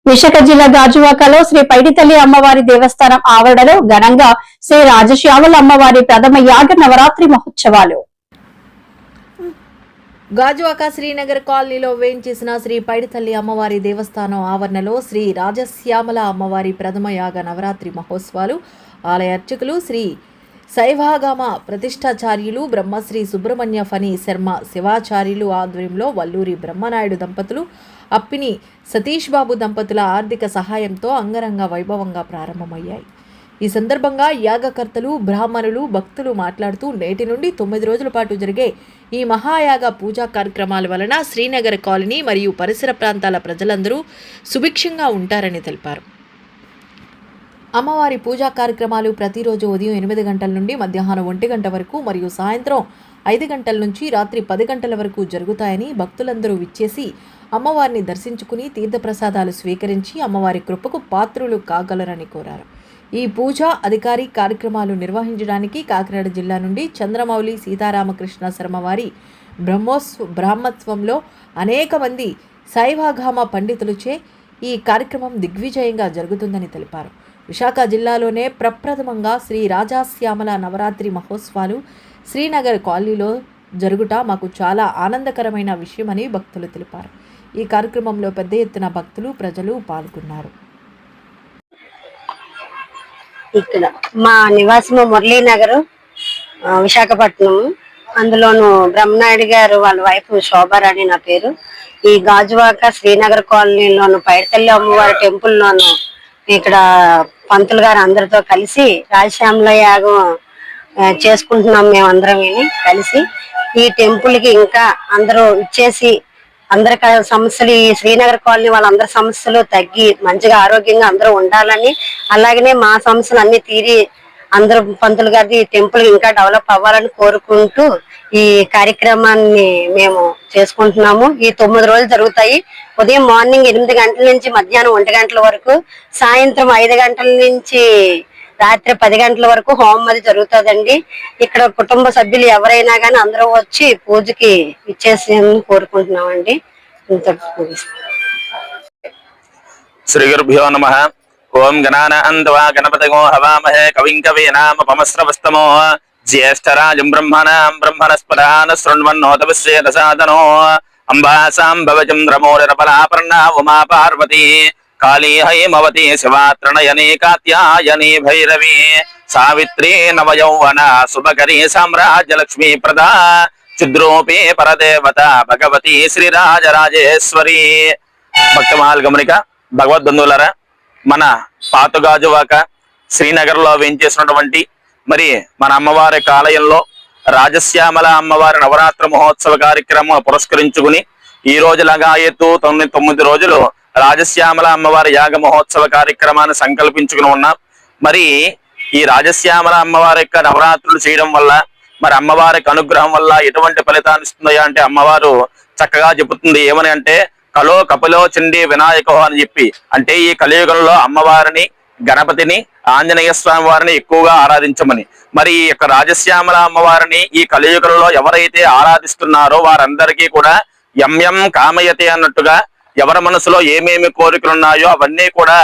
విశాఖ జిల్లా గాజువాకలో శ్రీ పైడితల్లి అమ్మవారి దేవస్థానం ఆవరణలో ఘనంగా శ్రీ రాజశ్యామల అమ్మవారి ప్రథమ యాగ నవరాత్రి మహోత్సవాలు. గాజువాక శ్రీనగర్ కాలనీలో వేయించేసిన శ్రీ పైడితల్లి అమ్మవారి దేవస్థానం ఆవరణలో శ్రీ రాజశ్యామల అమ్మవారి ప్రథమ యాగ నవరాత్రి మహోత్సవాలు ఆలయ అర్చకులు శ్రీ శైవాగమ ప్రతిష్టాచార్యులు బ్రహ్మశ్రీ సుబ్రహ్మణ్య ఫణి శర్మ శివాచార్యులు ఆధ్వర్యంలో వల్లూరి బ్రహ్మనాయుడు దంపతులు, అప్పిని సతీష్ బాబు దంపతుల ఆర్థిక సహాయంతో అంగరంగ వైభవంగా ప్రారంభమయ్యాయి. ఈ సందర్భంగా యాగకర్తలు, బ్రాహ్మణులు, భక్తులు మాట్లాడుతూ నేటి నుండి 9 రోజుల పాటు జరిగే ఈ మహాయాగ పూజా కార్యక్రమాల వలన శ్రీనగర్ కాలనీ మరియు పరిసర ప్రాంతాల ప్రజలందరూ సుభిక్షంగా ఉంటారని తెలిపారు. అమ్మవారి పూజా కార్యక్రమాలు ప్రతిరోజు ఉదయం 8 గంటల నుండి మధ్యాహ్నం 1 గంట వరకు మరియు సాయంత్రం 5 గంటల నుంచి రాత్రి 10 గంటల వరకు జరుగుతాయని భక్తులందరూ విచ్చేసి అమ్మవారిని దర్శించుకుని తీర్థప్రసాదాలు స్వీకరించి అమ్మవారి కృపకు పాత్రులు కాగలరని కోరారు. ఈ పూజా అధికారి కార్యక్రమాలు నిర్వహించడానికి కాకినాడ జిల్లా నుండి చంద్రమౌళి సీతారామకృష్ణ శర్మ వారి బ్రాహ్మత్వంలో అనేక మంది శైవాగమ పండితులచే ఈ కార్యక్రమం దిగ్విజయంగా జరుగుతుందని తెలిపారు. విశాఖ జిల్లాలోనే ప్రప్రథమంగా శ్రీ రాజశ్యామల నవరాత్రి మహోత్సవాలు శ్రీనగర్ కాలనీలో జరుగుట మాకు చాలా ఆనందకరమైన విషయమని భక్తులు తెలిపారు. ఈ కార్యక్రమంలో పెద్ద ఎత్తున భక్తులు, ప్రజలు పాల్గొన్నారు. ఇక్కడ మా నివాసము మురళీనగర్, విశాఖపట్నం. అందులోను బ్రహ్మనాయుడు గారు వాళ్ళ వైఫ్ శోభారాణి నా పేరు. ఈ గాజువాక శ్రీనగర్ కాలనీలోను పైడితల్లి అమ్మవారి టెంపుల్లోను ఇక్కడ పంతులు గారు అందరితో కలిసి రాజశ్యామల యాగం చేసుకుంటున్నాం. మేమందరం కలిసి ఈ టెంపుల్ కి ఇంకా అందరూ ఇచ్చేసి అందరి సమస్యలు, ఈ శ్రీనగర్ కాలనీ వాళ్ళందరి సమస్యలు తగ్గి మంచిగా ఆరోగ్యంగా అందరూ ఉండాలని, అలాగనే మా సమస్యలు అన్ని తీరి అందరూ పంతులు గారి టెంపుల్ ఇంకా డెవలప్ అవ్వాలని కోరుకుంటూ ఈ కార్యక్రమాన్ని మేము చేసుకుంటున్నాము. ఈ 9 రోజులు జరుగుతాయి. ఉదయం మార్నింగ్ 8 గంటల నుంచి మధ్యాహ్నం 1 గంటల వరకు, సాయంత్రం 5 గంటల నుంచి రాత్రి 10 గంటల వరకు హోమం అది జరుగుతుందండి. ఇక్కడ కుటుంబ సభ్యులు ఎవరైనా కానీ అందరూ వచ్చి పూజకి ఇచ్చేసి కోరుకుంటున్నామండి. శ్రీ గురుభ్యో నమః. ఓం గణానాన్వా గణపతిగో హవామహే కవిం కవీనామపమస్రవస్తమో జ్యేష్ఠరాజం బ్రహ్మణాం బ్రహ్మణస్పదాన శృణ్వన్నోతవిశ్రేదసాదనో అంబాసాంభవచంద్రమోరపలాపర్ణా ఉమా పార్వతీ కాళీ హైమవతి శివాత్రణయనే కాత్యాయని భైరవి సావిత్రీ నవయౌవన శుభకరీ సామ్రాజ్యలక్ష్మీ ప్రదా చుద్రూపే పరదేవత భగవతి శ్రీరాజరాజేశ్వరి. భక్తమహాల్ గమనిక, భగవద్బంధువులరా, మన పాత గాజువాక శ్రీనగర్ లో వేయించేసినటువంటి మరి మన అమ్మవారి ఆలయంలో రాజశ్యామల అమ్మవారి నవరాత్రి మహోత్సవ కార్యక్రమం పురస్కరించుకుని ఈ రోజు లగాయత్తు 9 రోజులు రాజశ్యామల అమ్మవారి యాగ మహోత్సవ కార్యక్రమాన్ని సంకల్పించుకుని ఉన్నాం. మరి ఈ రాజశ్యామల అమ్మవారి యొక్క నవరాత్రులు చేయడం వల్ల మరి అమ్మవారికి అనుగ్రహం వల్ల ఎటువంటి ఫలితాన్ని ఇస్తుందయా అంటే అమ్మవారు చక్కగా చెబుతుంది. ఏమని అంటే కలో కపిలో చండీ వినాయకో అని చెప్పి, అంటే ఈ కలియుగంలో అమ్మవారిని, గణపతిని, ఆంజనేయ స్వామి వారిని ఎక్కువగా ఆరాధించమని. మరి ఈ యొక్క రాజశ్యామల అమ్మవారిని ఈ కలియుగంలో ఎవరైతే ఆరాధిస్తున్నారో వారందరికీ కూడా ఎం కామయతే అన్నట్టుగా ఎవరి మనసులో ఏమేమి కోరికలు ఉన్నాయో అవన్నీ కూడా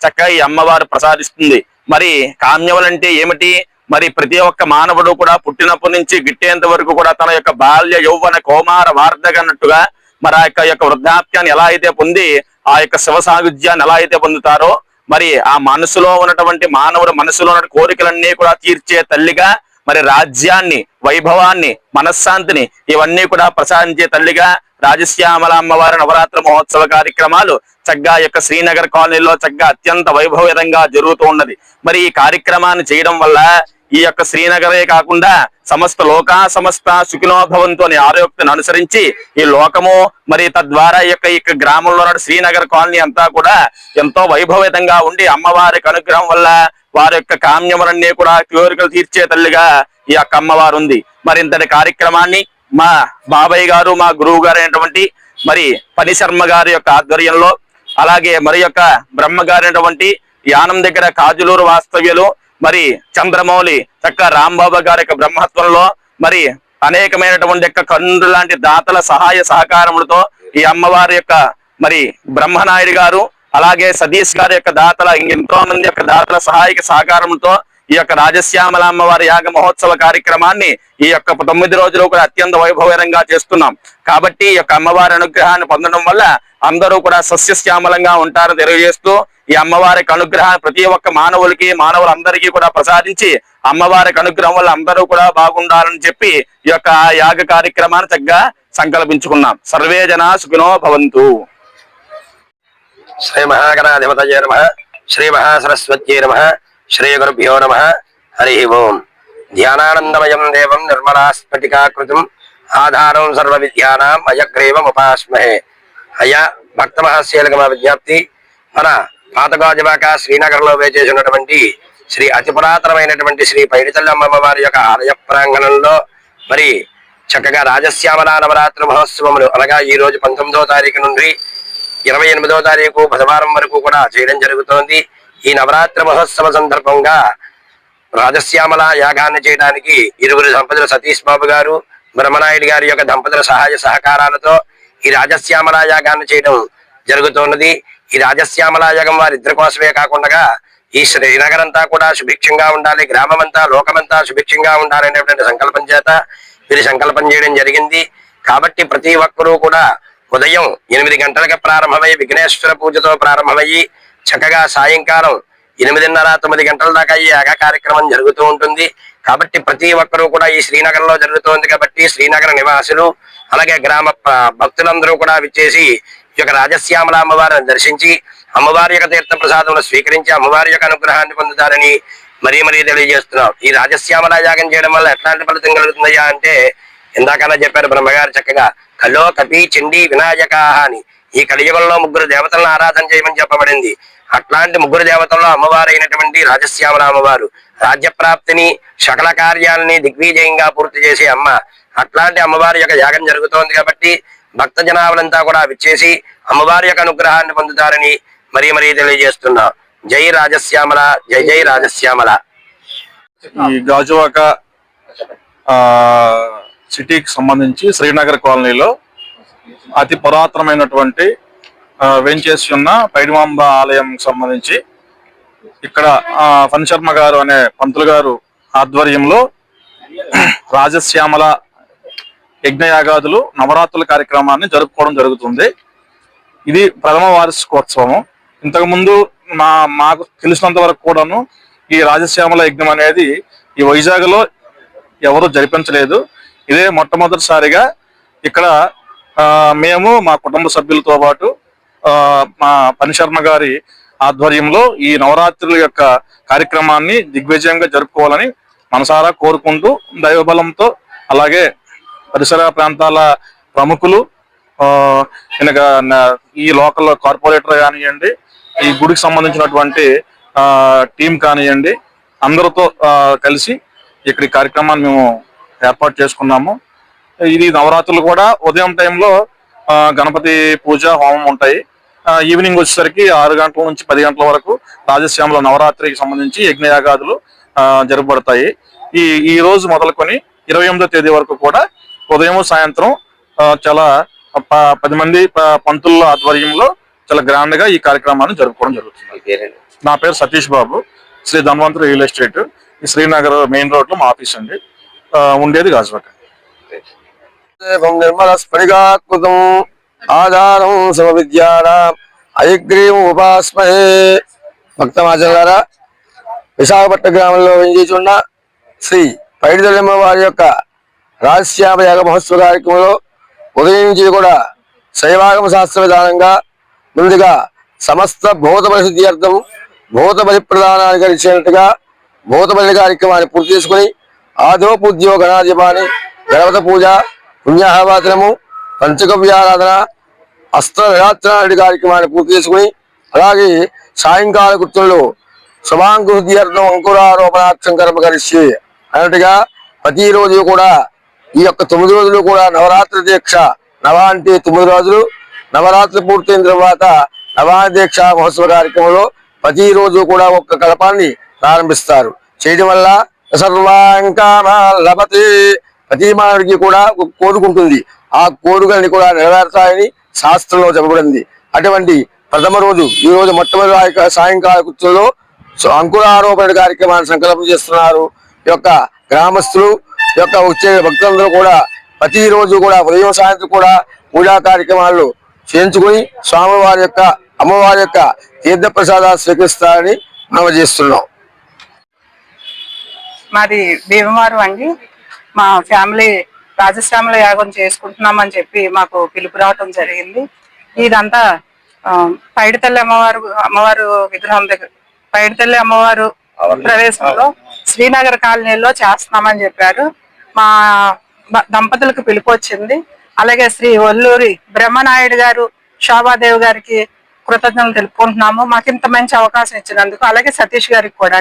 చక్కగా ఈ అమ్మవారు ప్రసాదిస్తుంది. మరి కామ్యములంటే ఏమిటి? మరి ప్రతి ఒక్క మానవుడు కూడా పుట్టినప్పటి నుంచి గిట్టేంత వరకు కూడా తన యొక్క బాల్య యౌవన కౌమార వార్ధక అన్నట్టుగా మరి ఆ యొక్క వృద్ధాప్యాన్ని ఎలా అయితే పొంది ఆ యొక్క శివ సాయుధ్యాన్ని ఎలా అయితే పొందుతారో మరి ఆ మనసులో ఉన్నటువంటి మానవుడు మనసులో ఉన్న కోరికలన్నీ కూడా తీర్చే తల్లిగా, మరి రాజ్యాన్ని, వైభవాన్ని, మనశ్శాంతిని ఇవన్నీ కూడా ప్రసాదించే తల్లిగా రాజశ్యామల అమ్మవారి నవరాత్రి మహోత్సవ కార్యక్రమాలు చక్కగా యొక్క శ్రీనగర్ కాలనీలో చక్కగా అత్యంత వైభవయుతంగా జరుగుతూ ఉన్నది. మరి ఈ కార్యక్రమాన్ని చేయడం వల్ల ఈ యొక్క శ్రీనగరే కాకుండా సమస్త సమస్త సుఖినోభవంతో ఆరోగ్యతను అనుసరించి ఈ లోకము మరి తద్వారా ఈ యొక్క గ్రామంలో శ్రీనగర్ కాలనీ అంతా కూడా ఎంతో వైభవయుతంగా ఉండి అమ్మవారికి అనుగ్రహం వల్ల వారి యొక్క కామ్యములన్నీ కూడా కోరికలు తీర్చే తల్లిగా ఈ యొక్క అమ్మవారు ఉంది. మరి ఇంతటి కార్యక్రమాన్ని మా బాబాయ్ గారు, మా గురువు గారు అయినటువంటి మరి పని శర్మ గారి యొక్క ఆధ్వర్యంలో, అలాగే మరి యొక్క బ్రహ్మగారు అయినటువంటి యానం దగ్గర కాజులూరు వాస్తవ్యులు మరి చంద్రమౌళి చక్క రాంబాబు గారి యొక్క బ్రహ్మత్వంలో మరి అనేకమైనటువంటి యొక్క కన్నులు లాంటి దాతల సహాయ సహకారములతో ఈ అమ్మవారి యొక్క మరి బ్రహ్మనాయుడు గారు, అలాగే సతీష్ గారి యొక్క దాతల ఎంతో మంది యొక్క దాతల సహాయక సహకారంతో ఈ యొక్క రాజశ్యామల అమ్మవారి యాగ మహోత్సవ కార్యక్రమాన్ని ఈ యొక్క 9 రోజులు కూడా అత్యంత వైభవరంగా చేస్తున్నాం. కాబట్టి ఈ యొక్క అమ్మవారి అనుగ్రహాన్ని పొందడం వల్ల అందరూ కూడా సస్యశ్యామలంగా ఉంటారని తెలియజేస్తూ ఈ అమ్మవారికి అనుగ్రహాన్ని ప్రతి ఒక్క మానవులందరికీ కూడా ప్రసాదించి అమ్మవారికి అనుగ్రహం వల్ల అందరూ కూడా బాగుండాలని చెప్పి ఈ యొక్క యాగ కార్యక్రమాన్ని చక్కగా సంకల్పించుకున్నాం. సర్వే జనా సుఖినో భవంతు. శ్రీ మహాగణాధిపతయే నమః. శ్రీ మహాసరస్వత్యై నమః. శ్రీ గురుభ్యో నమః. హరి ఓం. ధ్యానానందమయం దేవం నిర్మలాస్ఫటికాకృతిం ఆధారం సర్వ విద్యానాం అయగ్రీవముపాస్మహే. అయ్యా భక్త మహాశయులకు మా విజ్ఞప్తి, మన పాత గాజువాక శ్రీనగర్ లో వేచేసినటువంటి శ్రీ అతి పురాతనమైనటువంటి శ్రీ పైడితల్లి అమ్మవారి యొక్క ఆలయ ప్రాంగణంలో మరి చక్కగా రాజశ్యామల నవరాత్రి మహోత్సవములు అనగా ఈ రోజు 19వ తారీఖు నుండి 28వ తారీఖు బుధవారం వరకు కూడా చేయడం జరుగుతోంది. ఈ నవరాత్రి మహోత్సవ సందర్భంగా రాజశ్యామల యాగాన్ని చేయడానికి ఇరువురు దంపతులు సతీష్ బాబు గారు, బ్రహ్మనాయుడు గారి యొక్క దంపతుల సహాయ సహకారాలతో ఈ రాజశ్యామల యాగాన్ని చేయడం జరుగుతున్నది. ఈ రాజశ్యామల యాగం వారిద్దరి కోసమే కాకుండా ఈ శ్రీనగర్ అంతా కూడా సుభిక్షంగా ఉండాలి, గ్రామం అంతా లోకమంతా సుభిక్షంగా ఉండాలనేటువంటి సంకల్పం చేత వీరు సంకల్పం చేయడం జరిగింది. కాబట్టి ప్రతి ఒక్కరూ కూడా ఉదయం 8 గంటలకు ప్రారంభమై విఘ్నేశ్వర పూజతో ప్రారంభమయ్యి చక్కగా సాయంకాలం 8:30-9 గంటల దాకా ఈ యాగ కార్యక్రమం జరుగుతూ ఉంటుంది. కాబట్టి ప్రతి ఒక్కరూ కూడా ఈ శ్రీనగర్ లో జరుగుతోంది కాబట్టి శ్రీనగర నివాసులు అలాగే గ్రామ భక్తులందరూ కూడా విచ్చేసి ఈ యొక్క రాజశ్యామల అమ్మవారిని దర్శించి అమ్మవారి యొక్క తీర్థ ప్రసాదములు స్వీకరించి అమ్మవారి యొక్క అనుగ్రహాన్ని పొందుతారని మరీ తెలియజేస్తున్నాం. ఈ రాజశ్యామల యాగం చేయడం వల్ల ఎట్లాంటి ఫలితం కలుగుతుందయ్యా అంటే ఇందాకన్నా చెప్పారు బ్రహ్మగారు చక్కగా కలో కపి చండీ వినాయకాహ అని. ఈ కలియుగంలో 3 దేవతలను ఆరాధన చేయమని చెప్పబడింది. అట్లాంటి 3 దేవతల్లో అమ్మవారైనటువంటి రాజశ్యామల అమ్మవారు రాజ్యప్రాప్తిని సకల కార్యాలని దిగ్విజయంగా పూర్తి చేసే అమ్మ. అట్లాంటి అమ్మవారి యొక్క యాగం జరుగుతోంది కాబట్టి భక్త జనాభలంతా కూడా విచ్చేసి అమ్మవారి యొక్క అనుగ్రహాన్ని పొందుతారని మరీ తెలియజేస్తున్నాం. జై రాజశ్యామల, జై జై రాజశ్యామల. ఈ గాజువాక సిటీకి సంబంధించి శ్రీనగర్ కాలనీలో అతి పురాతనమైనటువంటి వెంచేసి ఉన్న పైడిమాంబ ఆలయం సంబంధించి ఇక్కడ ఫణిశర్మ గారు అనే పంతులు గారు ఆధ్వర్యంలో రాజశ్యామల యజ్ఞయాగాదులు నవరాత్రుల కార్యక్రమాన్ని జరుపుకోవడం జరుగుతుంది. ఇది ప్రథమ వార్షికోత్సవం. ఇంతకుముందు మాకు తెలిసినంత వరకు కూడాను ఈ రాజశ్యామల యజ్ఞం అనేది ఈ వైజాగ్ లో ఎవరు జరిపించలేదు. ఇదే మొట్టమొదటిసారిగా ఇక్కడ మేము మా కుటుంబ సభ్యులతో పాటు మా ఫణిశర్మ గారి ఆధ్వర్యంలో ఈ నవరాత్రుల యొక్క కార్యక్రమాన్ని దిగ్విజయంగా జరుపుకోవాలని మనసారా కోరుకుంటూ దైవబలంతో అలాగే పరిసర ప్రాంతాల ప్రముఖులు ఈ లోకల్ కార్పొరేటర్ కానివ్వండి, ఈ గుడికి సంబంధించినటువంటి టీం కానివ్వండి, అందరితో కలిసి ఇక్కడ కార్యక్రమాన్ని మేము ఏర్పాటు చేసుకున్నాము. ఇది నవరాత్రులు కూడా ఉదయం టైంలో గణపతి పూజ హోమం ఉంటాయి. ఈవినింగ్ వచ్చేసరికి 6 గంటల నుంచి 10 గంటల వరకు రాజశ్యామల నవరాత్రికి సంబంధించి యజ్ఞయాగాదులు జరపబడతాయి. ఈ రోజు మొదలుకొని 28వ తేదీ వరకు కూడా ఉదయం సాయంత్రం చాలా 10 మంది పంతుల ఆధ్వర్యంలో చాలా గ్రాండ్ గా ఈ కార్యక్రమాన్ని జరుపుకోవడం జరుగుతుంది. నా పేరు సతీష్ బాబు, శ్రీ ధన్వంతరి రియల్ ఎస్టేట్, ఈ శ్రీనగర్ మెయిన్ రోడ్ లో మా ఆఫీస్ అండి. ఉండేది గాజువాక. నిర్మల స్ఫటికాకృతం ఆధారం సర్వ విద్యానాం అయగ్రీవం ఉపాస్మహే. భక్తమాచరులారా, విశాఖపట్నం గ్రామంలో వెంచేచున్న శ్రీ పైడితల్లి అమ్మవారి యొక్క రాజశ్యామ యాగ మహోత్సవ కార్యక్రమంలో ఉదయం నుంచి కూడా శైవాగమ శాస్త్ర విధానంగా ముందుగా సమస్త భూత పరిశుద్ధి అర్థం భూత బలి ప్రదానానికి ఇచ్చినట్టుగా భూత బలి కార్యక్రమాన్ని పూర్తి చేసుకుని ఆదో పూజ్యో గణాధిపాన్ని గణపత పూజ, పుణ్యాహవాచనము, పంచగవ్యారాధన, అస్త్ర నిరాచనాడి కార్యక్రమాన్ని పూర్తి చేసుకుని అలాగే సాయంకాల కృత్యంలో శుభాంకుశుద్ధి అర్థం అంకురారోపణాక్షం కర్మ కరిష్యే అన్నట్టుగా ప్రతిరోజు కూడా ఈ యొక్క 9 రోజులు కూడా నవరాత్రి దీక్ష. నవ అంటే 9 రోజులు, నవరాత్రి పూర్తయిన తర్వాత నవాన దీక్ష మహోత్సవ కార్యక్రమంలో ప్రతిరోజు కూడా ఒక్క కల్పాన్ని ప్రారంభిస్తారు. చేయడం వల్ల సర్వాంకామలభతే, ప్రతి మానవుడికి కూడా కోరుకుంటుంది. ఆ కోరికల్ని కూడా నెరవేర్చాలని శాస్త్రంలో చెప్పబడింది. అటువంటి ప్రథమ రోజు ఈ రోజు మొట్టమొదటి సాయంకాల కృత్యంలో అంకురారోపణ కార్యక్రమాన్ని సంకల్పం చేస్తున్నారు. ఈ యొక్క గ్రామస్తులు ఈ యొక్క వచ్చే భక్తులందరూ కూడా ప్రతిరోజు కూడా ఉదయం సాయంత్రం కూడా పూజా కార్యక్రమాలు చేయించుకుని స్వామివారి యొక్క అమ్మవారి యొక్క తీర్థ ప్రసాదాలు స్వీకరిస్తారని మనం చేస్తున్నాం. మాది భీమవరం అండి. మా ఫ్యామిలీ రాజశ్యామల యాగం చేసుకుంటున్నామని చెప్పి మాకు పిలుపు రావటం జరిగింది. ఇదంతా పైడితల్లి అమ్మవారు విగ్రహం దగ్గర పైడితల్లి అమ్మవారు ప్రదేశంలో శ్రీనగర్ కాలనీలో చేస్తున్నామని చెప్పారు. మా దంపతులకు పిలుపు వచ్చింది. అలాగే శ్రీ ఒల్లూరి బ్రహ్మనాయుడు గారు, శోభాదేవి గారికి కృతజ్ఞతలు తెలుపుకుంటున్నాము. మాకు ఇంత మంచి అవకాశం ఇచ్చినందుకు, అలాగే సతీష్ గారికి కూడా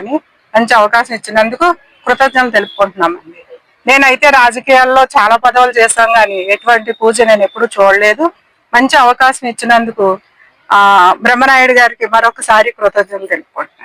మంచి అవకాశం ఇచ్చినందుకు కృతజ్ఞతలు తెలుపుకుంటున్నామండి. నేనైతే రాజకీయాల్లో చాలా పదవులు చేశాను కానీ ఎటువంటి పూజ నేను ఎప్పుడు చూడలేదు. మంచి అవకాశం ఇచ్చినందుకు బ్రహ్మనాయుడు గారికి మరొకసారి కృతజ్ఞతలు తెలుపుకుంటున్నాను.